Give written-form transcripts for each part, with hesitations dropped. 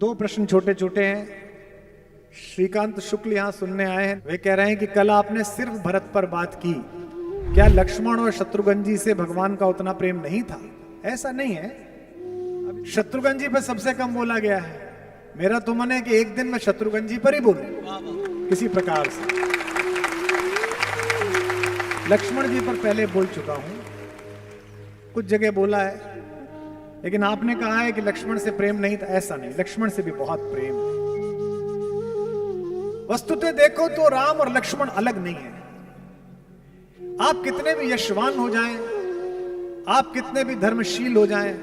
दो प्रश्न छोटे छोटे हैं। श्रीकांत शुक्ल यहां सुनने आए हैं। वे कह रहे हैं कि कल आपने सिर्फ भरत पर बात की, क्या लक्ष्मण और शत्रुघ्न जी से भगवान का उतना प्रेम नहीं था? ऐसा नहीं है, शत्रुघ्न जी पर सबसे कम बोला गया है। मेरा तो मन है कि एक दिन मैं शत्रुघ्न जी पर ही बोलूं किसी प्रकार से। लक्ष्मण जी पर पहले बोल चुका हूं, कुछ जगह बोला है, लेकिन आपने कहा है कि लक्ष्मण से प्रेम नहीं था। ऐसा नहीं, लक्ष्मण से भी बहुत प्रेम है। वस्तुतः देखो तो राम और लक्ष्मण अलग नहीं है। आप कितने भी यशवान हो जाएं, आप कितने भी धर्मशील हो जाएं,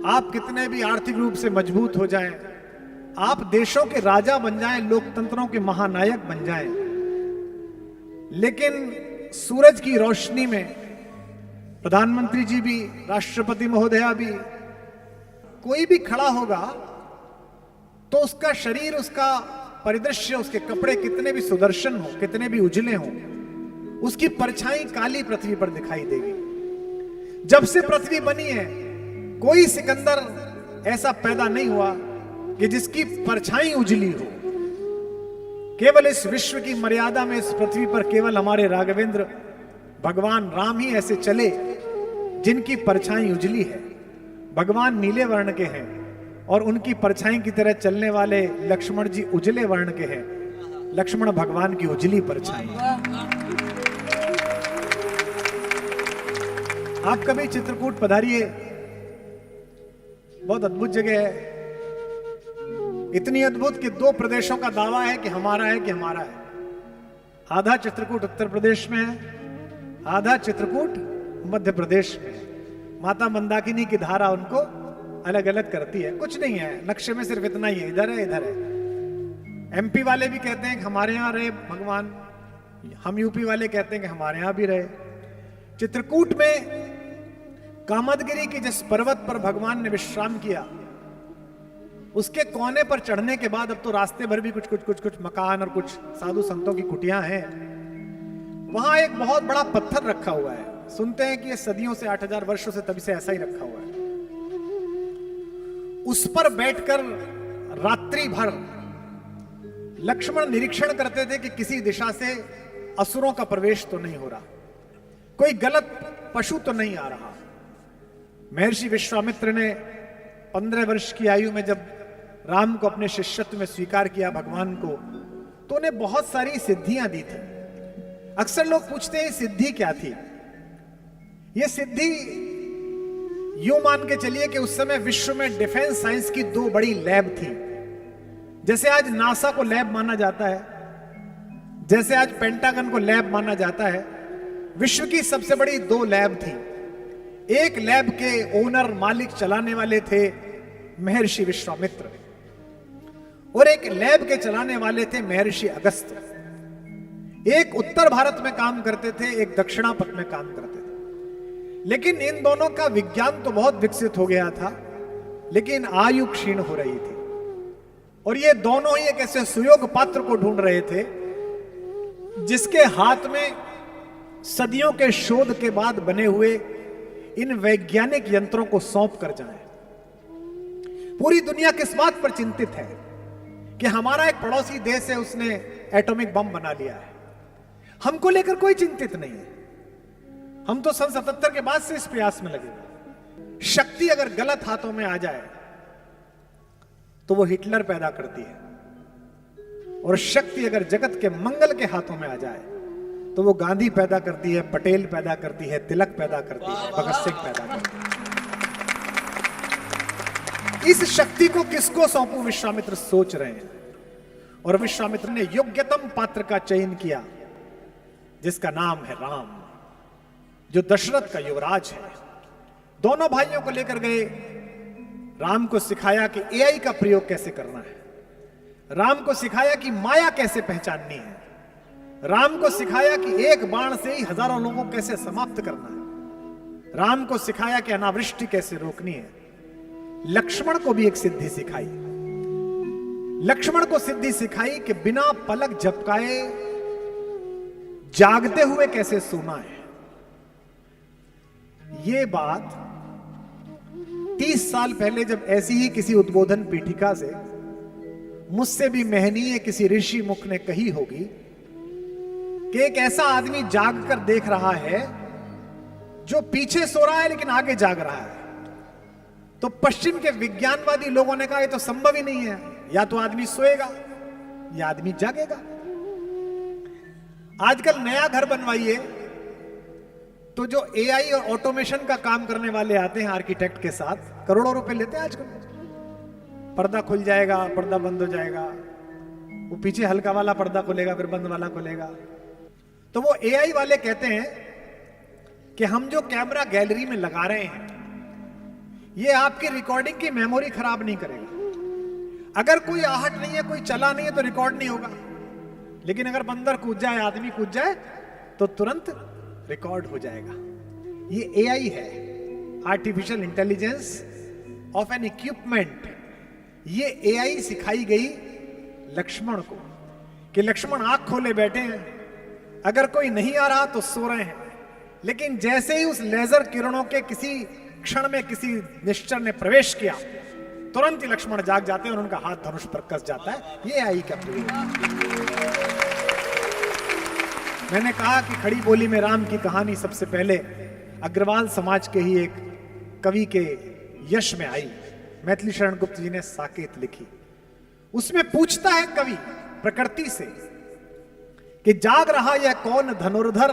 आप कितने भी आर्थिक रूप से मजबूत हो जाएं, आप देशों के राजा बन जाएं, लोकतंत्रों के महानायक बन जाएं, लेकिन सूरज की रोशनी में प्रधानमंत्री जी भी, राष्ट्रपति महोदया भी, कोई भी खड़ा होगा तो उसका शरीर, उसका परिदृश्य, उसके कपड़े कितने भी सुदर्शन हो, कितने भी उजले हो, उसकी परछाई काली पृथ्वी पर दिखाई देगी। जब से पृथ्वी बनी है कोई सिकंदर ऐसा पैदा नहीं हुआ कि जिसकी परछाई उजली हो। केवल इस विश्व की मर्यादा में इस पृथ्वी पर केवल हमारे राघवेंद्र भगवान राम ही ऐसे चले जिनकी परछाई उजली है। भगवान नीले वर्ण के हैं और उनकी परछाई की तरह चलने वाले लक्ष्मण जी उजले वर्ण के हैं। लक्ष्मण भगवान की उजली परछाई है। आप कभी चित्रकूट पधारिए, बहुत अद्भुत जगह है। इतनी अद्भुत कि दो प्रदेशों का दावा है कि हमारा है, कि हमारा है। आधा चित्रकूट उत्तर प्रदेश में है, आधा चित्रकूट मध्य प्रदेश में है। माता मंदाकिनी की धारा उनको अलग अलग करती है। कुछ नहीं है, नक्शे में सिर्फ इतना ही है, इधर है इधर है। एमपी वाले भी कहते हैं कि हमारे यहां रहे भगवान, हम यूपी वाले कहते हैं कि हमारे यहां भी रहे। चित्रकूट में कामदगिरी की जिस पर्वत पर भगवान ने विश्राम किया, उसके कोने पर चढ़ने के बाद अब तो रास्ते भर भी कुछ मकान और कुछ साधु संतों की कुटियां हैं। वहां एक बहुत बड़ा पत्थर रखा हुआ है। सुनते हैं कि ये सदियों से, 8000 वर्षों से, तभी से ऐसा ही रखा हुआ है। उस पर बैठकर रात्रि भर लक्ष्मण निरीक्षण करते थे कि किसी दिशा से असुरों का प्रवेश तो नहीं हो रहा, कोई गलत पशु तो नहीं आ रहा। महर्षि विश्वामित्र ने 15 वर्ष की आयु में जब राम को अपने शिष्यत्व में स्वीकार किया भगवान को, तो उन्हें बहुत सारी सिद्धियां दी थी। अक्सर लोग पूछते हैं सिद्धि क्या थी। यह सिद्धि यूं मान के चलिए कि उस समय विश्व में डिफेंस साइंस की दो बड़ी लैब थी। जैसे आज नासा को लैब माना जाता है, जैसे आज पेंटागन को लैब माना जाता है, विश्व की सबसे बड़ी दो लैब थी। एक लैब के ओनर, मालिक, चलाने वाले थे महर्षि विश्वामित्र, और एक लैब के चलाने वाले थे महर्षि अगस्त्य। एक उत्तर भारत में काम करते थे, एक दक्षिणापथ में काम करते थे। लेकिन इन दोनों का विज्ञान तो बहुत विकसित हो गया था, लेकिन आयु क्षीण हो रही थी। और ये दोनों ही एक ऐसे सुयोग पात्र को ढूंढ रहे थे जिसके हाथ में सदियों के शोध के बाद बने हुए इन वैज्ञानिक यंत्रों को सौंप कर जाए। पूरी दुनिया किस बात पर चिंतित है कि हमारा एक पड़ोसी देश है, उसने एटॉमिक बम बना लिया है। हमको लेकर कोई चिंतित नहीं है। हम तो सन 77 के बाद से इस प्रयास में लगे। शक्ति अगर गलत हाथों में आ जाए तो वो हिटलर पैदा करती है, और शक्ति अगर जगत के मंगल के हाथों में आ जाए तो वो गांधी पैदा करती है, पटेल पैदा करती है, तिलक पैदा करती है, भगत सिंह पैदा करती है। इस शक्ति को किसको सौंपूं, विश्वामित्र सोच रहे हैं। और विश्वामित्र ने योग्यतम पात्र का चयन किया, जिसका नाम है राम, जो दशरथ का युवराज है। दोनों भाइयों को लेकर गए, राम को सिखाया कि एआई का प्रयोग कैसे करना है, राम को सिखाया कि माया कैसे पहचाननी है, राम को सिखाया कि एक बाण से ही हजारों लोगों को कैसे समाप्त करना है, राम को सिखाया कि अनावृष्टि कैसे रोकनी है। लक्ष्मण को भी एक सिद्धि सिखाई। लक्ष्मण को सिद्धि सिखाई कि बिना पलक झपकाए जागते हुए कैसे सोना है। ये बात 30 साल पहले जब ऐसी ही किसी उद्बोधन पीठिका से मुझसे भी महनीय किसी ऋषि मुख ने कही होगी कि एक ऐसा आदमी जाग कर देख रहा है जो पीछे सो रहा है लेकिन आगे जाग रहा है, तो पश्चिम के विज्ञानवादी लोगों ने कहा ये तो संभव ही नहीं है, या तो आदमी सोएगा या आदमी जागेगा। आजकल नया घर बनवाइए तो जो एआई और ऑटोमेशन का काम करने वाले आते हैं आर्किटेक्ट के साथ, करोड़ों रुपए लेते हैं आजकल। पर्दा खुल जाएगा, पर्दा बंद हो जाएगा, वो पीछे हल्का वाला पर्दा खुलेगा फिर बंद वाला खुलेगा। तो वो एआई वाले कहते हैं कि हम जो कैमरा गैलरी में लगा रहे हैं ये आपकी रिकॉर्डिंग की मेमोरी खराब नहीं करेगा। अगर कोई आहट नहीं है, कोई चला नहीं है तो रिकॉर्ड नहीं होगा, लेकिन अगर बंदर कूद जाए, आदमी कूद जाए तो तुरंत रिकॉर्ड हो जाएगा। ये एआई है, artificial intelligence of N equipment. ये एआई सिखाई गई लक्ष्मण को कि लक्ष्मण आंख खोले बैठे हैं, अगर कोई नहीं आ रहा तो सो रहे हैं, लेकिन जैसे ही उस लेजर किरणों के किसी क्षण में किसी निश्चर ने प्रवेश किया तुरंत ही लक्ष्मण जाग जाते हैं और उनका हाथ धनुष पर कस जाता है। ये एआई का प्रयोग। मैंने कहा कि खड़ी बोली में राम की कहानी सबसे पहले अग्रवाल समाज के ही एक कवि के यश में आई। मैथिली शरण गुप्त जी ने साकेत लिखी। उसमें पूछता है कवि प्रकृति से कि जाग रहा यह कौन धनुर्धर।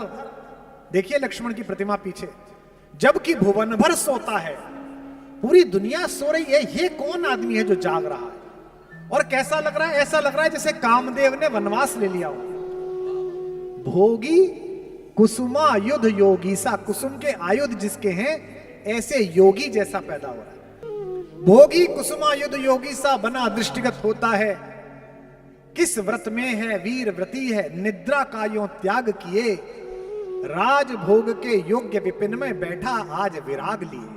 देखिए लक्ष्मण की प्रतिमा पीछे, जबकि भुवन भर सोता है, पूरी दुनिया सो रही है, ये कौन आदमी है जो जाग रहा है। और कैसा लग रहा है? ऐसा लग रहा है जैसे कामदेव ने वनवास ले लिया हो। भोगी कुसुमा युद्ध योगी सा, कुसुम के आयुध जिसके हैं ऐसे योगी जैसा पैदा हो रहा है। भोगी कुसुमा युद्ध योगी सा बना दृष्टिगत होता है, किस व्रत में है वीर व्रती है, निद्रा का यों त्याग किए, राज भोग के योग्य विपिन में बैठा आज विराग लिए।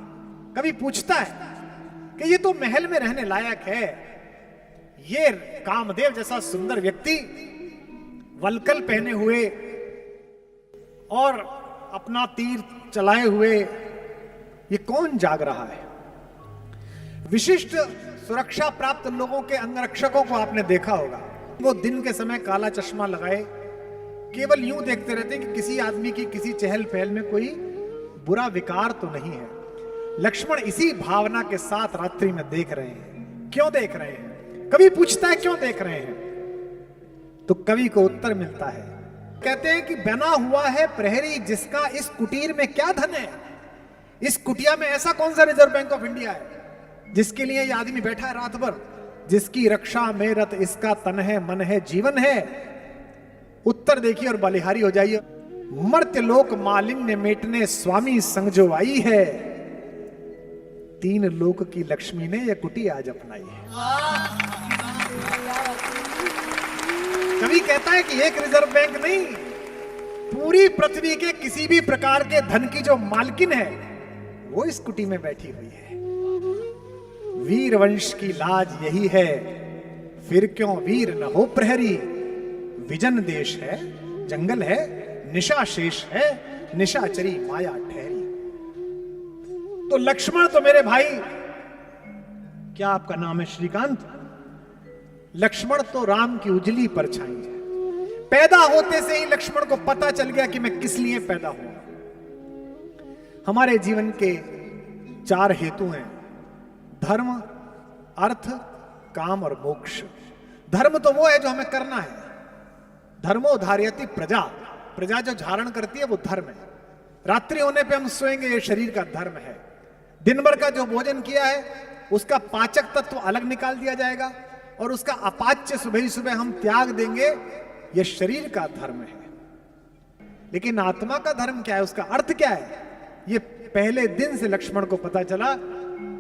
कभी पूछता है कि ये तो महल में रहने लायक है, ये कामदेव जैसा सुंदर व्यक्ति वलकल पहने हुए और अपना तीर चलाए हुए ये कौन जाग रहा है। विशिष्ट सुरक्षा प्राप्त लोगों के अंगरक्षकों को आपने देखा होगा, वो दिन के समय काला चश्मा लगाए केवल यूं देखते रहते कि किसी आदमी की किसी चहल पहल में कोई बुरा विकार तो नहीं है। लक्ष्मण इसी भावना के साथ रात्रि में देख रहे हैं। क्यों देख रहे हैं? कवि पूछता है क्यों देख रहे हैं, तो कवि को उत्तर मिलता है। कहते हैं कि बना हुआ है प्रहरी जिसका इस कुटीर में क्या धन है। इस कुटिया में ऐसा कौन सा रिजर्व बैंक ऑफ इंडिया है जिसके लिए ये आदमी बैठा है रात भर, जिसकी रक्षा में रत इसका तन है, मन है, जीवन है। उत्तर देखिए और बलिहारी हो जाइए। मर्त्य लोक मालिन्य मेटने स्वामी संग जो आई है, तीन लोक की लक्ष्मी ने यह कुटी आज अपनाई है। कवि कहता है कि एक रिजर्व बैंक नहीं, पूरी पृथ्वी के किसी भी प्रकार के धन की जो मालकिन है वो इस कुटी में बैठी हुई है। वीर वंश की लाज यही है, फिर क्यों वीर न हो प्रहरी। विजन देश है, जंगल है, निशा शेष है, निशाचरी माया ठहरी। तो लक्ष्मण तो मेरे भाई, क्या आपका नाम है? श्रीकांत। लक्ष्मण तो राम की उजली परछाई है। पैदा होते से ही लक्ष्मण को पता चल गया कि मैं किस लिए पैदा हुआ। हमारे जीवन के 4 हेतु हैं, धर्म, अर्थ, काम और मोक्ष। धर्म तो वो है जो हमें करना है। धर्मो धार्यति प्रजा, प्रजा जो धारण करती है वो धर्म है। रात्रि होने पे हम सोएंगे, ये शरीर का धर्म है। दिन भर का जो भोजन किया है उसका पाचक तत्व अलग निकाल दिया जाएगा और उसका अपाच्य सुबह ही सुबह हम त्याग देंगे, यह शरीर का धर्म है। लेकिन आत्मा का धर्म क्या है, उसका अर्थ क्या है, ये पहले दिन से लक्ष्मण को पता चला।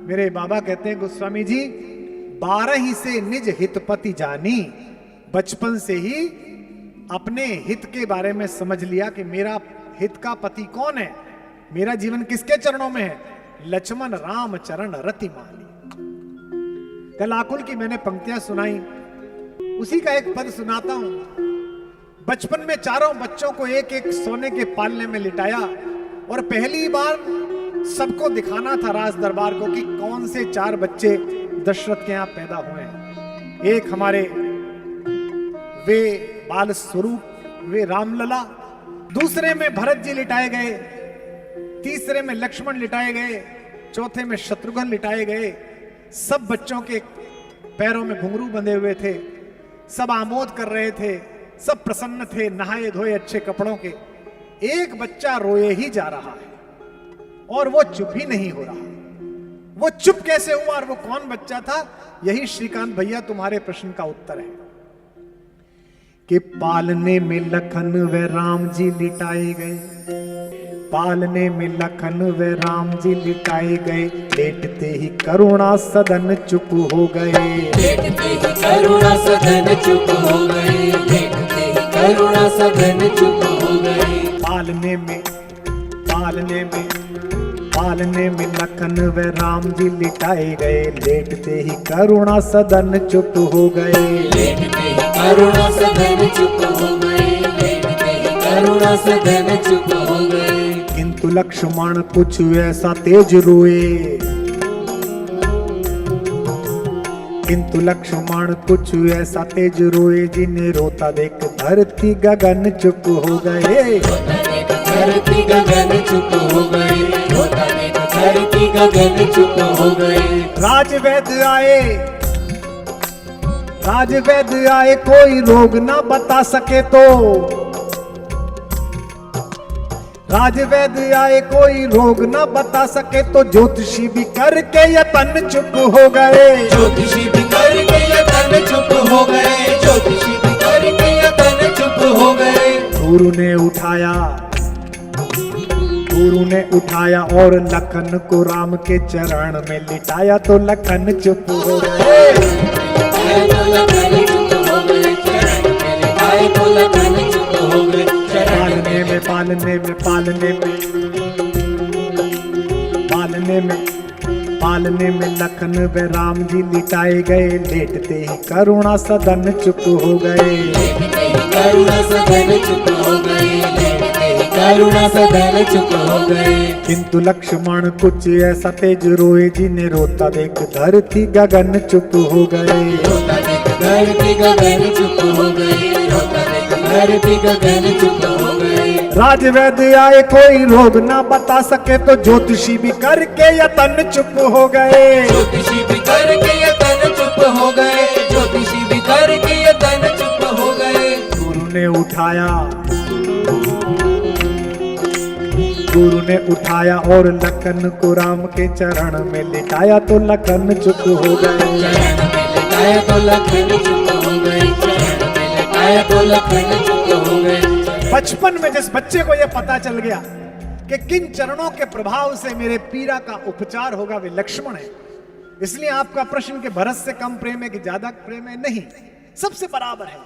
मेरे बाबा कहते हैं गोस्वामी जी, 12 ही से निज हितपति जानी, बचपन से ही अपने हित के बारे में समझ लिया कि मेरा हित का पति कौन है, मेरा जीवन किसके चरणों में है। लक्ष्मण राम चरण रति माली। कल आकुल की मैंने पंक्तियां सुनाई, उसी का एक पद सुनाता हूं। बचपन में चारों बच्चों को एक एक सोने के पालने में लिटाया और पहली बार सबको दिखाना था राज दरबार को कि कौन से 4 बच्चे दशरथ के यहां पैदा हुए हैं। एक हमारे वे बाल स्वरूप, वे रामलला, दूसरे में भरत जी लिटाए गए, तीसरे में लक्ष्मण लिटाए गए, चौथे में शत्रुघ्न लिटाए गए। सब बच्चों के पैरों में घुंघरू बंधे हुए थे, सब आमोद कर रहे थे, सब प्रसन्न थे, नहाए धोए अच्छे कपड़ों के। एक बच्चा रोए ही जा रहा है और वो चुप ही नहीं हो रहा। वो चुप कैसे हुआ और वो कौन बच्चा था? यही श्रीकांत भैया तुम्हारे प्रश्न का उत्तर है कि पालने में लखन व राम जी लिटाए गए, पालने में लखन व राम जी लिटाए गए, लेटते ही करुणा सदन चुप हो गए, लेटते ही करुणा सदन चुप हो गए, लेटते ही करुणा सदन चुप हो गए। पालने में लखन व राम जी लिटाए गए, लेटते ही करुणा सदन चुप हो गए, लेटते ही करुणा सदन चुप हो गए, लेटते ही करुणा सदन चुप हो गए। किंतु लक्ष्मण कुछ ऐसा तेज रोए, किंतु लक्ष्मण कुछ ऐसा तेज रोए, जिन्हें रोता देख धरती गगन चुप हो गए, धरती गगन चुप हो गए, रोता देख धरती गगन चुप हो गए। राजवैद्य आए कोई रोग ना बता सके तो, राजवैद्य आए कोई रोग ना बता सके तो, ज्योतिषी भी करके यतन चुप हो गए, ज्योतिषी भी करके यतन चुप हो गए, ज्योतिषी भी करके यतन चुप हो गए। गुरु ने उठाया और लखन को राम के चरण में लिटाया तो लखन चुप हो गए, लखन चुप हो गए, चरण में लिटाए तो लखन चुप हो गए। पालने में लखन व राम जी लिटाए गए, लेटते ही करुणा सदन चुप हो गए, लेटते ही करुणा सदन चुप हो गए, लेटते ही करुणा सदन चुप हो गए। किंतु लक्ष्मण कुछ ऐसा तेज रोए, जिन्हें रोता देख धरती गगन चुप हो गए, रोता देख धरती गगन चुप हो गए, रोता देख धरती गगन चुप हो गए। राजवैद्य आए कोई रोग ना बता सके तो, ज्योतिषी भी करके यतन चुप हो गए, ज्योतिषी भी करके यतन चुप हो गए, ज्योतिषी भी करके यतन चुप हो गए। गुरु ने उठाया और लखन को राम के चरण में लिटाया तो लखन चुप हो गए, चरण में लिटाया तो लखन चुप हो गए, चरण में लिटाया तो लखन चुप हो गए। बचपन में जिस बच्चे को यह पता चल गया कि किन चरणों के प्रभाव से मेरे पीड़ा का उपचार होगा, वे लक्ष्मण है। इसलिए आपका प्रश्न कि भरत से कम प्रेम है कि ज्यादा प्रेम है, नहीं, सबसे बराबर है।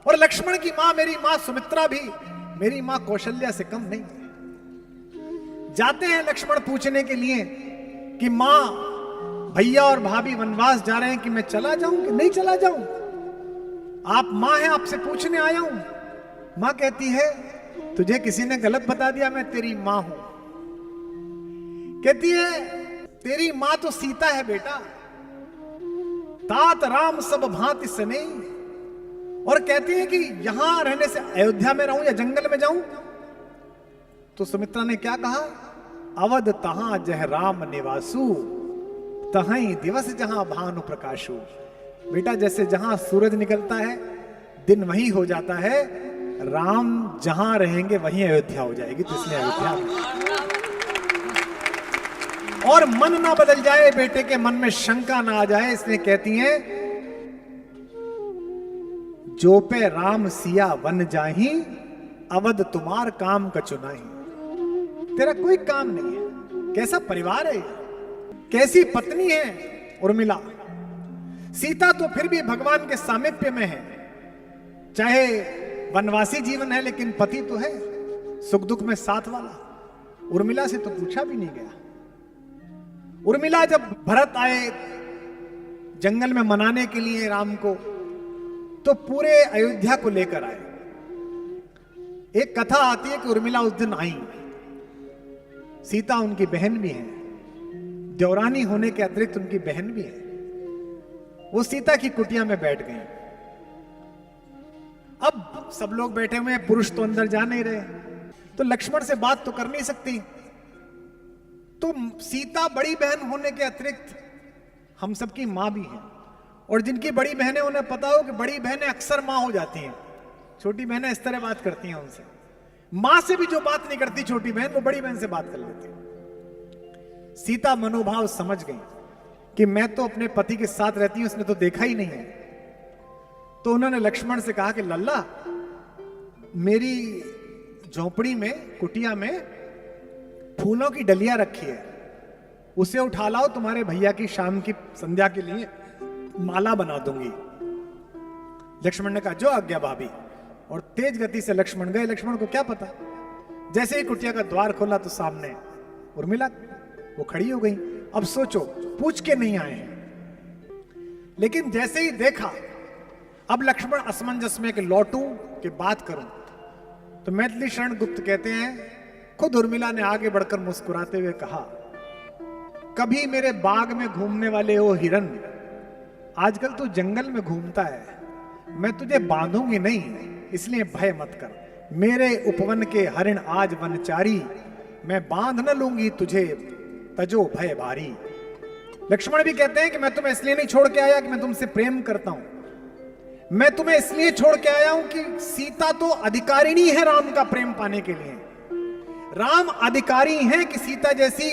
और लक्ष्मण की मां, मेरी मां सुमित्रा भी मेरी मां कौशल्या से कम नहीं। जाते हैं लक्ष्मण पूछने के लिए कि मां, भैया और भाभी वनवास जा रहे हैं, कि मैं चला जाऊं कि नहीं चला जाऊं? आप मां हैं, आपसे पूछने आया हूं। मां कहती है तुझे किसी ने गलत बता दिया, मैं तेरी मां हूं। कहती है तेरी मां तो सीता है बेटा, तात राम सब भांति सने। और कहती है कि यहां रहने से अयोध्या में रहूं या जंगल में जाऊं? तो सुमित्रा ने क्या कहा? अवध तहां जह राम निवासु, तहां दिवस जहां भानु प्रकाशु। बेटा जैसे जहां सूरज निकलता है दिन वहीं हो जाता है, राम जहां रहेंगे वहीं अयोध्या हो जाएगी, तो इसलिए अयोध्या में। और मन ना बदल जाए, बेटे के मन में शंका ना आ जाए, इसलिए कहती हैं जो पे राम सिया वन जाही, अवध तुम्हार काम कछु नहीं। तेरा कोई काम नहीं है। कैसा परिवार है, कैसी पत्नी है उर्मिला। सीता तो फिर भी भगवान के सामीप्य में है, चाहे वनवासी जीवन है लेकिन पति तो है, सुख दुख में साथ वाला। उर्मिला से तो पूछा भी नहीं गया। उर्मिला जब भरत आए जंगल में मनाने के लिए राम को, तो पूरे अयोध्या को लेकर आए। एक कथा आती है कि उर्मिला उस दिन आई सीता उनकी बहन भी है, देवरानी होने के अतिरिक्त उनकी बहन भी है। वो सीता की कुटिया में बैठ गई। अब सब लोग बैठे हुए हैं, पुरुष तो अंदर जा नहीं रहे, तो लक्ष्मण से बात तो कर नहीं सकती। तो सीता बड़ी बहन होने के अतिरिक्त हम सबकी मां भी है, और जिनकी बड़ी बहनें उन्हें पता हो कि बड़ी बहनें अक्सर मां हो जाती हैं, छोटी बहनें इस तरह बात करती हैं उनसे। मां से भी जो बात नहीं करती छोटी बहन, वो बड़ी बहन से बात कर लेती है। सीता मनोभाव समझ गई कि मैं तो अपने पति के साथ रहती हूं, उसने तो देखा ही नहीं है। तो उन्होंने लक्ष्मण से कहा कि लल्ला, मेरी झोपड़ी में, कुटिया में फूलों की डलियां रखी है, उसे उठा लाओ, तुम्हारे भैया की शाम की संध्या के लिए माला बना दूंगी। लक्ष्मण ने कहा जो आज्ञा भाभी, और तेज गति से लक्ष्मण गए। लक्ष्मण को क्या पता, जैसे ही कुटिया का द्वार खोला तो सामने उर्मिला, वो खड़ी हो गई। अब सोचो, पूछ के नहीं आए हैं, लेकिन जैसे ही देखा, अब लक्ष्मण असमंजस में कि लौटूं कि बात करूं, तो मैथिली शरण गुप्त कहते हैं, खुद उर्मिला ने आगे बढ़कर मुस्कुराते हुए कहा, कभी मेरे बाग में घूमने वाले हो हिरन, आजकल तू जंगल में घूमता है, मैं तुझे बांधूंगी नहीं, इसलिए भय मत कर। मेरे उपवन के हरिण आज वनचारी, मैं बांध न लूंगी तुझे, तजो भय भारी। लक्ष्मण भी कहते हैं कि मैं तुम्हें इसलिए नहीं छोड़ के आया कि मैं तुमसे प्रेम करता हूं, मैं तुम्हें इसलिए छोड़ के आया हूं कि सीता तो अधिकारिणी है राम का प्रेम पाने के लिए। राम अधिकारी हैं कि सीता जैसी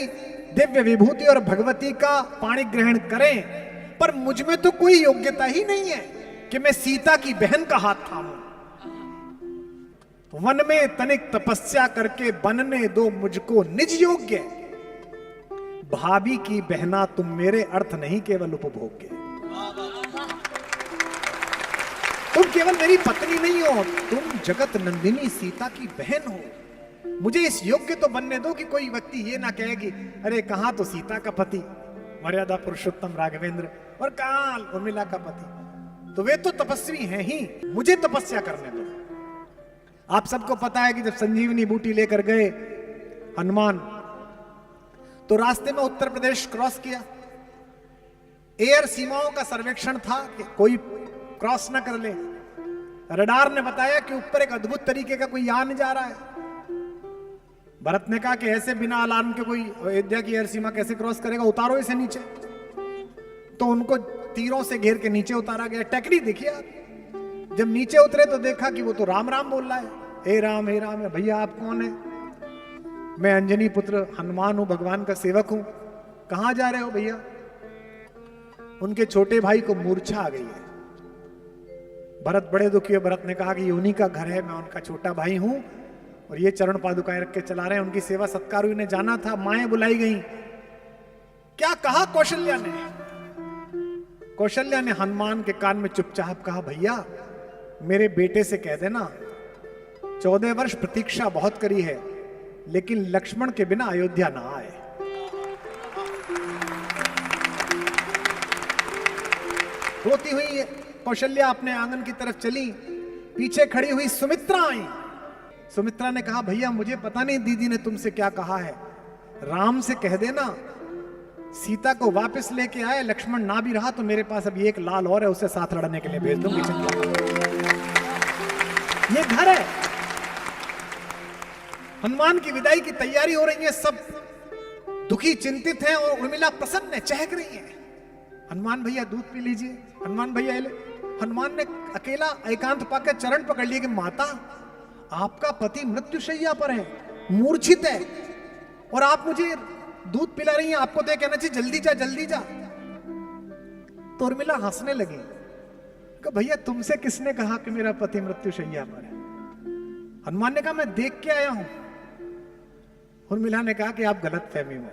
दिव्य विभूति और भगवती का पाणी ग्रहण करें, पर मुझ में तो कोई योग्यता ही नहीं है कि मैं सीता की बहन का हाथ थामूं। वन में तनिक तपस्या करके बनने दो मुझको निज योग्य, भाभी की बहना तुम मेरे, अर्थ नहीं केवल उपभोग्य। तुम केवल मेरी पत्नी नहीं हो, तुम जगत नंदिनी सीता की बहन हो। मुझे इस योग्य तो बनने दो कि कोई व्यक्ति ये ना कहेगी, अरे कहां तो सीता का पति मर्यादा पुरुषोत्तम राघवेंद्र, और कहां उर्मिला का पति, तो वे तो तपस्वी हैं ही, मुझे तपस्या करने दो। आप सबको पता है कि जब संजीवनी बूटी लेकर गए हनुमान, तो रास्ते में उत्तर प्रदेश क्रॉस किया, एयर सीमाओं का सर्वेक्षण था कि कोई क्रॉस ना कर ले। रडार ने बताया कि ऊपर एक अद्भुत तरीके का कोई यान जा रहा है। भरत ने कहा कि ऐसे बिना अलार्म के कोई अयोध्या की एयर सीमा कैसे क्रॉस करेगा, उतारो इसे नीचे। तो उनको तीरों से घेर के नीचे उतारा गया। टेक्निक देखिए आप, जब नीचे उतरे तो देखा कि वो तो राम राम बोल रहा है, हे राम हे राम। भैया आप कौन है? मैं अंजनी पुत्र हनुमान हूं, भगवान का सेवक हूं। कहां जा रहे हो भैया? उनके छोटे भाई को मूर्छा आ गई है। भरत बड़े दुखी है। भरत ने कहा कि ये उन्हीं का घर है, मैं उनका छोटा भाई हूं, और ये चरण पादुकाएं रख के चला रहे हैं। उनकी सेवा सत्कार ने जाना था, माएं बुलाई गई। क्या कहा कौशल्या ने? कौशल्या ने हनुमान के कान में चुपचाप कहा, भैया मेरे बेटे से कह देना 14 वर्ष प्रतीक्षा बहुत करी है, लेकिन लक्ष्मण के बिना अयोध्या ना आए। रोती हुई कौशल्या अपने आंगन की तरफ चली, पीछे खड़ी हुई सुमित्रा आई। सुमित्रा ने कहा, भैया मुझे पता नहीं दीदी ने तुमसे क्या कहा है, राम से कह देना सीता को वापस लेके आए। लक्ष्मण ना भी रहा तो मेरे पास अभी एक लाल और है, उसे साथ लड़ने के लिए भेज दूंगी। ये घर है। हनुमान की विदाई की तैयारी हो रही है, सब दुखी चिंतित हैं, और उर्मिला प्रसन्न है, चहक रही है। हनुमान भैया दूध पी लीजिए, हनुमान भैया ले। हनुमान ने अकेला एकांत पाकर चरण पकड़ लिए कि माता आपका पति मृत्युशैया पर है, मूर्छित है, और आप मुझे दूध पिला रही हैं, आपको तो कहना चाहिए जल्दी जा जल्दी जा। तो उर्मिला हंसने लगी कि भैया तुमसे किसने कहा कि मेरा पति मृत्युशैया पर है? हनुमान ने कहा मैं देख के आया हूं। उर्मिला ने कहा कि आप गलत फहमी में,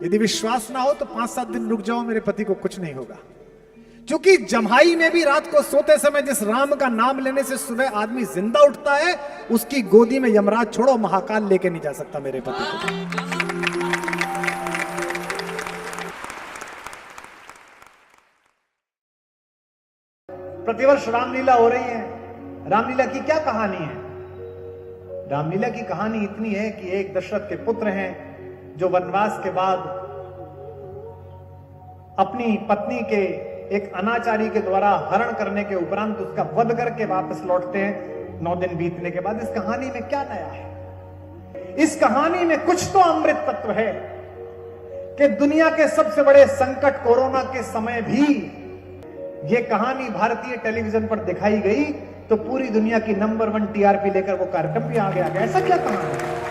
यदि विश्वास ना हो तो 5-7 दिन रुक जाओ, मेरे पति को कुछ नहीं होगा। क्योंकि जम्हाई में भी रात को सोते समय जिस राम का नाम लेने से सुबह आदमी जिंदा उठता है, उसकी गोदी में यमराज छोड़ो महाकाल लेके नहीं जा सकता मेरे पति को। प्रतिवर्ष रामलीला हो रही है। रामलीला की क्या कहानी है? रामलीला की कहानी इतनी है कि एक दशरथ के पुत्र हैं जो वनवास के बाद अपनी पत्नी के एक अनाचारी के द्वारा हरण करने के उपरांत उसका वध करके वापस लौटते हैं 9 दिन बीतने के बाद। इस कहानी में क्या नया है? इस कहानी में कुछ तो अमृत तत्व है कि दुनिया के सबसे बड़े संकट कोरोना के समय भी यह कहानी भारतीय टेलीविजन पर दिखाई गई तो पूरी दुनिया की नंबर 1 टीआरपी लेकर वो कार्यक्रम भी आ गया। ऐसा क्या कहानी है?